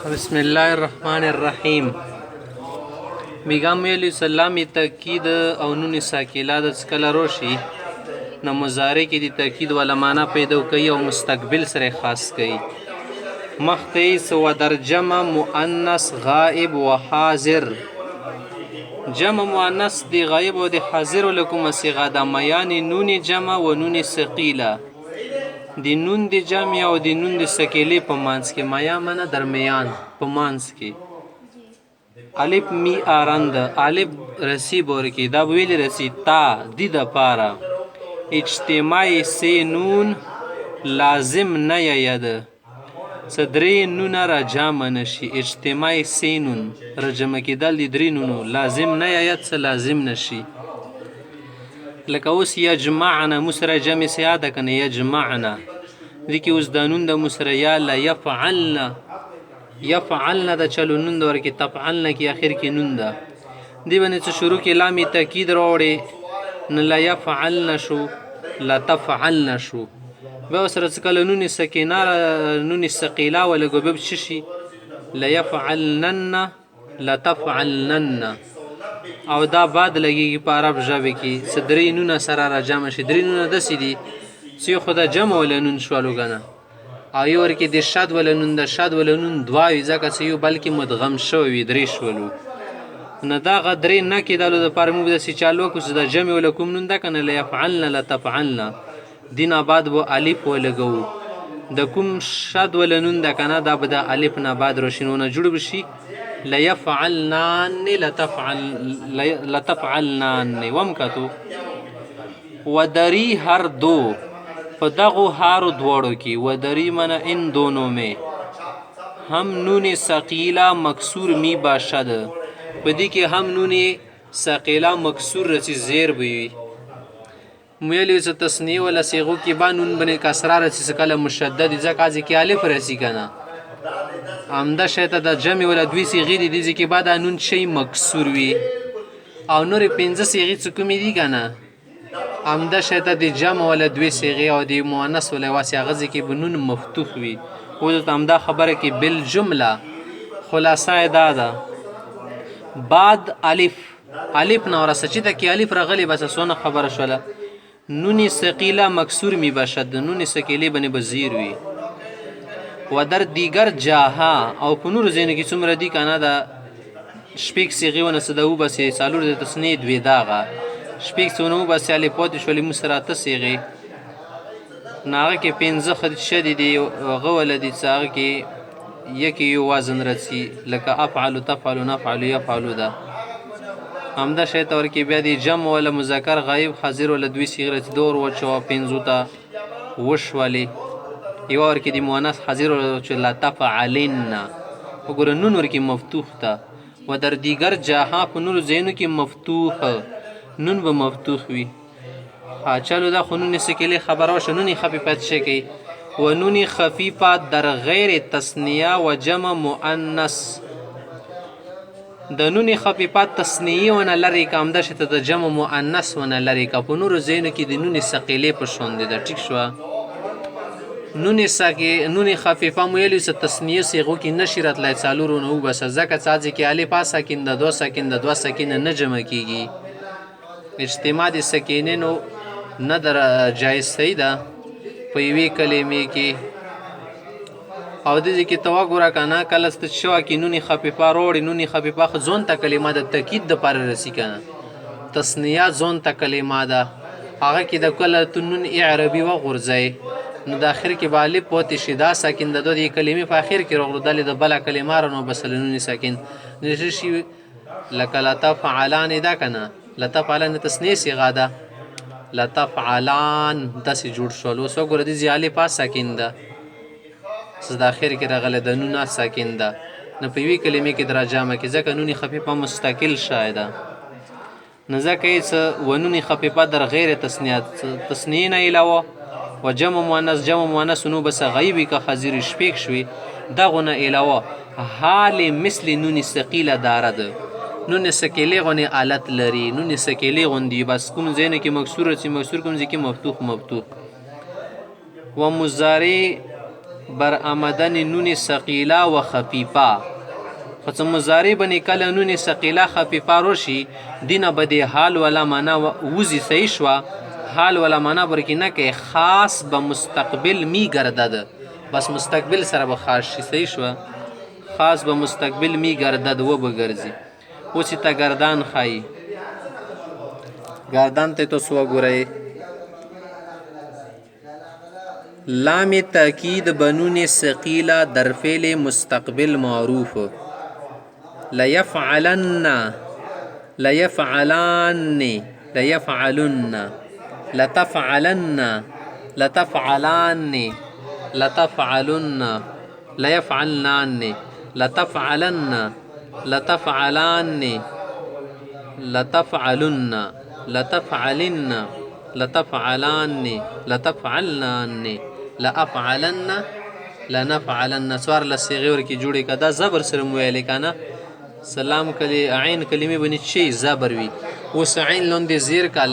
بسم الله الرحمن الرحیم. پیغمبر علیه السلام تاکید او نون ساکله د څکله روشي نو مضارع کې د تاکید ولا معنا پیدا کوي او مستقبل سره خاص کوي. مخته سو در جمع مؤنث غائب و حاضر. جمع مؤنث دی غائب او د حاضر لكم صيغه د میان نون جمع و نون ثقيله. دی نون دی جمع او دی نون دی ثقيله په مانس کې میا منه درمیان په مانس کې الف می آرند الف رسی بور کې دا ویل رسی تا دی د پاره اجتماعي سی نون لازم نه ید صدری نون را جمع نشي اجتماعي سی نون رجمه کېدل دی درې نونو لازم نه ید څه لازم نشي لکه اوس یجمعنا مسره جمع سیاده کنه یجمعنا دې کې اوس د نون د مسره یا لا یفعلنا یفعلنا د چلو نون د ورکې تفعلنا کې اخر کې نون ده دی باندې څه شروع کې لام تاکید راوړې نه لا یفعلنا شو لا تفعلنا شو بیا سره څه کله نون سکینه نون ثقيله ولا ګوبب شي لا یفعلنن لا تفعلنن او دا بعد لګي په عرب ژبه کې صدرې نون سره را جمع شي درې نون دسې دي چې خدا جمع ولا نون شوالو غنه او یو ورکې د شاد ولا نون د شاد ولا نون دواوي ځکه چې یو بلکې مدغم شوی درې شولو نه دا غدرې نه کېدلو د پرمو د سې چالو کو د جمع ولا کوم نون د کنه لا يفعلنا لا تفعلنا دین بعد بو الف ولګو د کوم شاد ولا نون د کنه دا به د الف نه بعد روشنونه جوړ بشي لا يفعلنان لا تفعلنان ومکتو ودری هر دو په دغو هارو دواړو کې ودری من ان دونوں میں هم نون ثقيله مکسور می باشد په دې کې هم نون ثقيله مکسور رسی زیر وي مېلې څه تسنیه ولا صيغو کې بانون بنه کسره رسی کله مشدد ځکه چې الف رسی کنه عمده شته د جمع ولا دوی صيغې دي چې بعد نون شی مکسور وي او نور 15 صيغې څه کومې دي کنه عمده شته د جمع ولا دوی صيغې او د مؤنث ولا واسع غزي کې بنون مفتوح وي او د عمده خبره کې بالجمله خلاصه دا ده بعد الف نو رسچې ته کې الف رغلي بس سونه خبره شوله نون ثقيله مکسور می باشد نون ثقيله بنه بزیر وي و در دیگر جاها او په نور زینو کې څومره دي کنه دا شپږ صيغې ونه سدو بس سالور د تسنید وی داغه شپږ څونو بس علي پوت شولې مسراته صيغې ناغه کې 15 خد شدید غو ولدي څاغه کې یکی یو وزن رسی لکه افعل تفعل نفعل يفعل ده همدا شی تور کې بیا دي جمع ولا مذکر غایب حاضر ولا دوی صيغه دور و چوا 15 تا وشولې یو ور کې د مؤنث حاضر چې لا تفعلن وګوره نون ور کې مفتوح تا و در دیگر جاها په نور زینو کې مفتوح نون به مفتوح وي چلو دا خنون سکلی خبره شنون خفیفت شکی و نون خفیفه در غیر تسنیه و جمع مؤنث د نون خفیفه تسنیه ونه لري کامده شته د جمع مؤنث ونه لري کا په نور زینو کې د نون ثقيله په شون دي ټیک شو نون خفیفه مېلې څه تسنیه صيغو کې نشرت لای څالورو نو بس ځکه چې کې الف ساکن د دو ساکن د دو ساکن نه جمع کیږي اجتماع د سکینینو نه در جایز صحیح ده په یوې کلمې کې او د دې کې توا ګوره کنه کله ست شو کې نونی خفیفه روړي نونی خفیفه ځون ته کلمه د تاکید د پر رسی کنه تسنیه ځون ته کلمه ده هغه کې د کله تنون عربي و غرزي نو د اخر کې بالغ پوت شدا ساکن د دوی کلمې په اخر کې رغړدل د بل کلمه رانو بسلنونی ساکن نشي لکلا تفعلان دا کنه لتفعلن تسنیه صيغه ده لتفعلان داسې جوړ شول اوس وګوره د زیالې پاس ساکن ده څه د اخر کې راغله د نون ساکن ده نه په وی کلمې کې درجامه کې ځکه نونی خفیفه مستقل شایده نه ځکه یې ونونی خفیفه در غیر تسنیه نه علاوه و جمع مؤنث نو بس غیبی که حاضر شپیک شوی دغه نه علاوه حال مثل نون ثقيله دارد نون سکیلې غونې حالت لري، نون سکیلې غوندي، بس کوم ځای نه کې مکسور رسي مکسور، کوم ځای کې مفتوح مفتوح. و مضارع بر آمدن نون ثقیله و خفیفه، خو څه مضارع بنې کله نون ثقیله خفیفه راشي دینه به د حال والا معنا وزي. صحیح شوه، حال والا معنا برکې نه کوي، خاص به مستقبل می گردد، بس مستقبل سره به خاص شي. صحیح شوه، خاص به مستقبل می گردد و به ګرځي. اوس ته گردان ښایي، گردان ته تاسو وګورئ. لام تاکید بنون ثقیله در فعل مستقبل معروف. لیفعلن، لیفعلان، لیفعلن، لتفعلن، لتفعلان، لتفعلن، لیفعلنان، لتفعلن، لتفعلان، لتفعلن، لتفعلن، لتفعلان، لتفعلن، لأفعلن، لنفعلن. سوار لصيغې ورکې جوړې که دا زبر سره مو ویلې که نه. سلام عین کلمې به شي زبر وي. اوس عین لاندې زیر که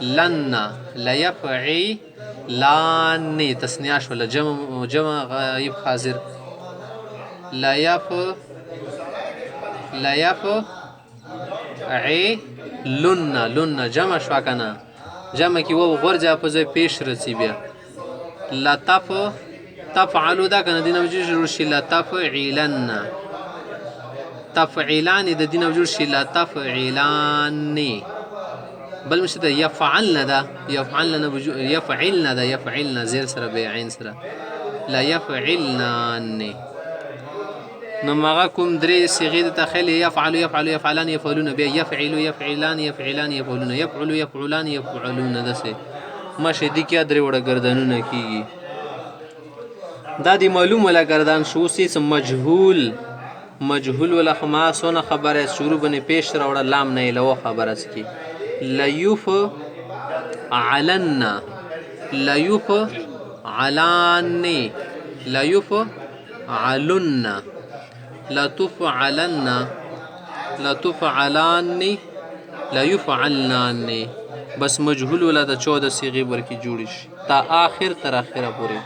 لیفعلن، لیفعلان، تسنیه شوله، جمع غایب حاضر. لیفعلن، لن جمع شوه که نه، جمع کې و غورځه په ځای پیش رسي بیا. تفعلو دا که نه دینه وجود شروع شي لتفعلن، تفعلان د دینه وجود شي لتفعلان. بل مشه ده یفعلن، ده یفعلن، یفعلن، ده یفعلن زیر سره به عین سره، لا یفعلنان. نو مغه کوم درې صيغې د تخیل یفعلو، یفعلو، یفعلان، یفعلون، بیا یفعلو، یفعلان، یفعلان، یفعلون، یفعلو، یفعلان، یفعلون. دسې مشه دي کې درې وړه ګردانونه کیږي. دا دی معلوم ولا گردان شو. سیس مجهول، مجهول ولا خما سونه خبره شروع بنه پیش راوړه لام نه لو خبره سکی. لیوف علن، لیوف علان، لیوف علن، لتفعلن، لتفعلان، لیفعلنان. بس مجهول ولا د 14 صيغې ورکی جوړ شي تا اخر تر اخره پورې.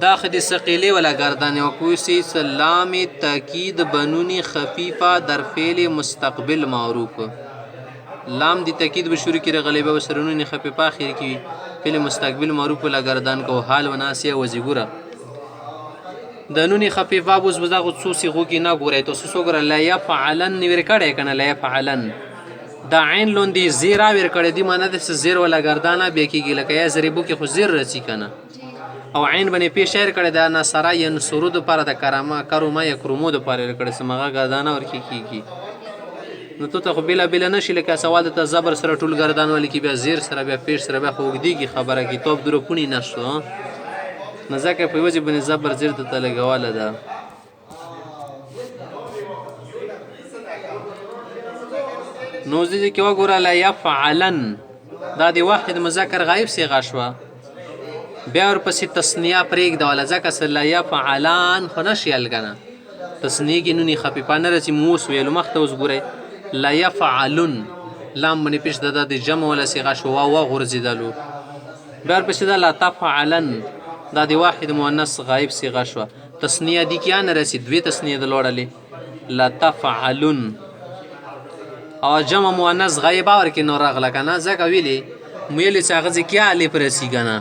دا خدي ثقيله ولا گردان او کوسی سلام تاکید بنونی خفیفه در فعل مستقبل معروف. لام دی تاکید به شروع کې غلیبه وسرونی خفیفه اخر کې فعل مستقبل معروف ولا گردان کو حال وناسیه وزګوره. د نونی خفیفه بوز بزاغ خصوصي غو کې نه ګورای تاسو وګوره لا يفعلن ور کړه کنه لا يفعلن دا عین لوندې زیرا ور کړه دی معنی د زیر ولا گردانه به کېږي لکه یا زریبو کې خو زیر رسی کنه او عین باندې پیش شعر کړه دا نصرا ین سرود پر د کرامه کرومه یکرمو د پر کړه سمغه گردانه ور کېږي. نو ته خو بلا بلا نشي لکه سوال ته زبر سره ټول گردان ولې کې بیا زیر سره بیا پیش سره بیا خوګديږي خبره کې توپ درو پونی نشو نه ځکه په وجه باندې زبر زیر ته لګواله ده. نو ځکه کې وګوره لا يفعلن دا دی واحد مذکر غایب صيغه شوه بیا ورپسې تثنیه پرېږده ولا ځکه سره لا يفعلان خو نشي الګنه تثنیه کې نونې خفیفانه رسي موس ویلو مخته اوس ګورئ لا يفعلن لام باندې پیش د جمع ولا صيغه شوه واو غورځېدلو بیا ورپسې دا لا تفعلن دا دی واحد مؤنث غایب صيغه شوه تثنیه دي کې نه رسي دوی تثنیه د لوړلې لا تفعلن او جمع مؤنث غایب اور کې نور راغله کنه ځکه ویلې مېلې څنګه ځکه الف رسي کنه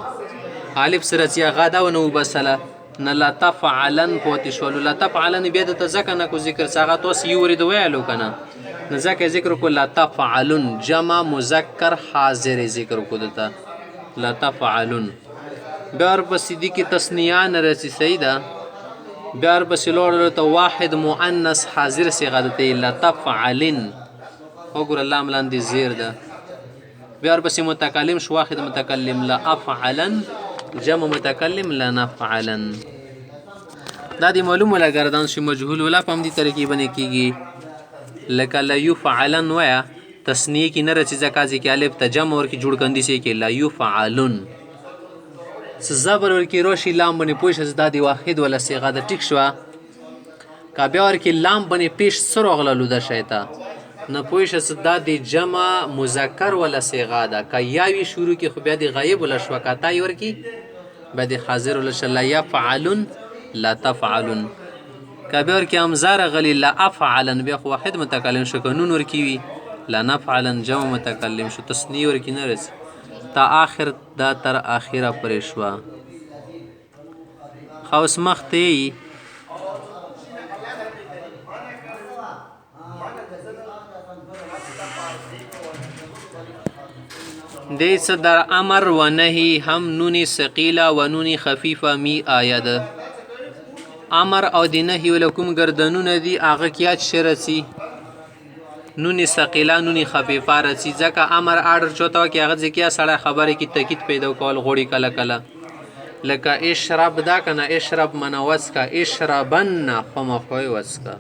الف سره چې غاده و نو بسله نه لا تفعلن پوت شول لا تفعلن بیا د ځکه نه کو ذکر څنګه توس یورید ویلو کنه نه ځکه ذکر کو لا تفعلن جمع مذکر حاضر ذکر کو دتا لا تفعلن بیا ورپسې دي کې تثنیه نه رسي صحیح ده بیا ورپسې لوړ ته واحد مؤنث حاضر صيغه ده لا تفعلن وګوره لام لاندې زیر ده بیا ورپسې متکلم شو واحد متکلم لا افعلن جمع متکلم لا نفعلن دا دی معلوم ولا گردان شي مجهول ولا په همدې طریقې باندې کېږي لکه لا يفعلن ویا تثنیه کې نه رسي ځکه چې الف ته جمع ورکې جوړ کندي سي کې لا يفعلن زبر ورکی روشی لام باندې پوه شې دا دی واحد ولا صيغه ده ټیک شوه که بیا ورکې لام بنې پیش څه راغللو ده شی ته نه پوه شې دا د جمع مذکر ولا صیغه ده که یاوي شروع کې خو بیا د غایب ولا شوه که تا یې ورکي بیا د حاضر ولا شه لا یفعلن لا تفعلن که بیا ورکې همزه راغلي لا افعلن بیا خو واحد متکلم شو که نون ورکې وي لا نفعلن جمع متکلم شو تثنیه ورکې نه رسي تا آخر دا تر آخره پرې شوه ښه اوس مخته یې دیس در امر و نهی هم نون ثقیله و نون خفیفه می آید امر او د نهی ولکم گردنونه دي هغه کیات شرسی نون ثقیله نون خفیفه رسی ځکه امر آرډر چوته کې هغه ځکه سړی خبره کې تاکید پیدا کول غوړي کله کله لکه اشرب دا کنه اشرب منوس کا اشربن خمخوي وسکا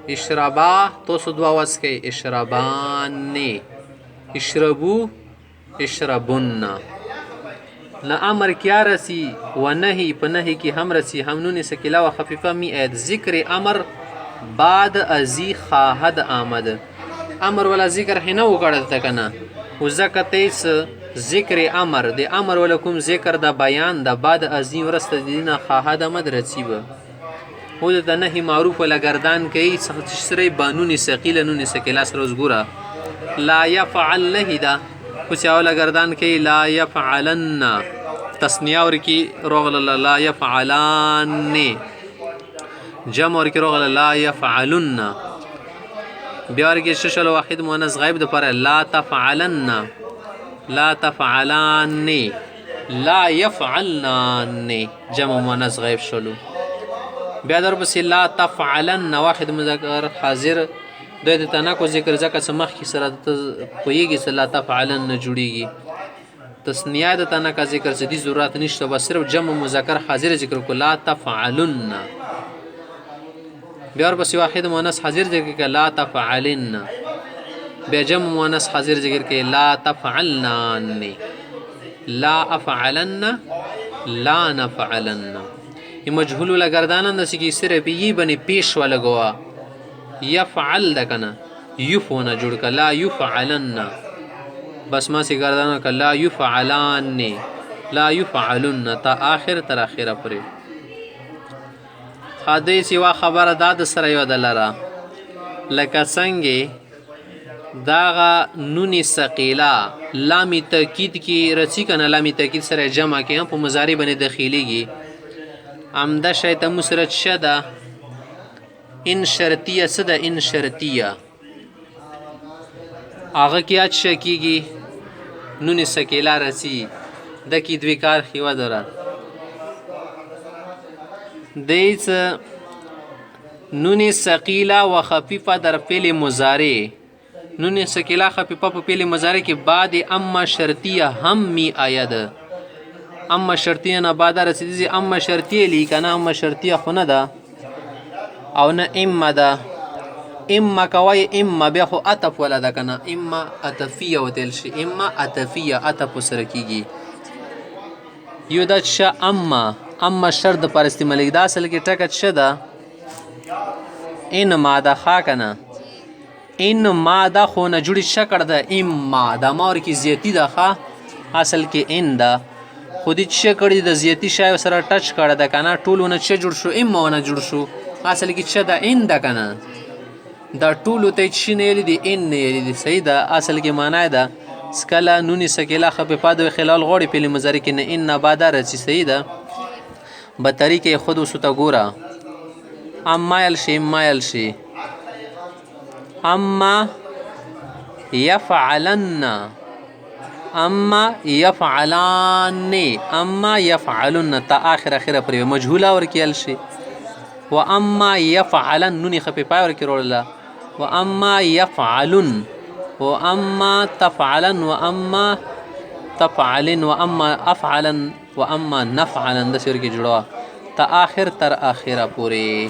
اشربا تو سدوا وسکي اشربان اشربو اشربن لا امر کیا رسی و نهی په نهی کې هم رسی هم نون سکیلا و خفیفه می اید ذکر امر بعد ازی خواهد آمد امر ولا ذکر حینه وکړه ته کنه و زکتیس ذکر امر د امر ولکم ذکر د بیان د بعد ازی ورست دینه خواهد آمد رسی به و د نهی معروف ولا گردان کوي سره بانون ثقيله نون سکیلا سره وګوره لا يفعل نهدا کچھ اوله گردان کوي لا يفعلن تسنیه ورکی روغل لا يفعلان جمع ورکی روغل لا يفعلن بیا ورکی ششل واحد مؤنث غایب د پر لا تفعلن لا تفعلان لا يفعلن جمع مؤنث غایب شلو بیا در پس لا تفعلن واحد مذکر حاضر دوی د تناکو ذکر ځکه چې مخکې سره پوهېږي چې لا تفعلن نه جوړېږي تسنیه د تناکه ذکر چې دې ضرورت نشته بس صرف جمع مذکر حاضر ذکر کو لا تفعلن بیا ورپسې واحد مؤنث حاضر ذکر کې لا تفعلن بیا جمع مؤنث حاضر ذکر کې لا تفعلن لا افعلن لا نفعلن یہ مجهول ولا گردانن دسی کی صرف یہ بنی پیش والا گوا یفعل دکنا یفونا جوڑ کا لا یفعلن بس ما سی گردانا کا لا یفعلان لا یفعلن تا آخر تر آخر پری خاده سوا خبر داد سره یو دلرا لکه څنګه داغه نون ثقيله لام تاکید کی رسی کنه لام تاکید سره جمع کې هم په مضارع باندې داخليږي عمده شیطه مسرت شده ان شرطیه صدا ان شرطیه هغه کې اچ کیږي نون ثقيله رسی د کی دوی کار خیوا دره دیس نون ثقيله و خفيفه در فعل مضارع نون ثقيله خفيفه په فعل مضارع کې بعد اما شرطیه هم می آید اما شرطیه نه بعد رسیدي اما شرطیه لیکنه اما شرطیه خو نه ده او نه اما ده اما کوي اما بیا خو عطف ولا ده کنه اما عطفیه وتل شي اما عطفیه عطف سره کیږي یو د ش اما شرط پر استعمال دا اصل کې ټکټ شده ان ما ده خا کنه ان ما ده خو نه جوړی شکړه ده اما د مور کی زیاتی ده خا اصل کې ان ده خودی چې کړي د زیاتی شای سره ټچ کړه ده کنه ټولونه چې جوړ شو اما ونه جوړ شو اصل کې چې ده ان ده کنه دا ټولو ته چې نه لیدي ان نه لیدي صحیح ده اصل کې معنی ده سکلا نونی سکلا خفیفه د خلال غوړي په مضارع کې نه ان بعد راځي صحیح ده به طریقې خود وسته ګوره اما یل شي اما يفعلن اما يفعلان اما يفعلن تا اخر پر مجهوله ورکیل شي و اما يفعلن نونی خفیفه ورکرول و اما يفعلن و اما تفعلن و اما تفعلن و اما افعلن و اما نفعلن د سر کې جوړوا تا اخر تر اخره پوری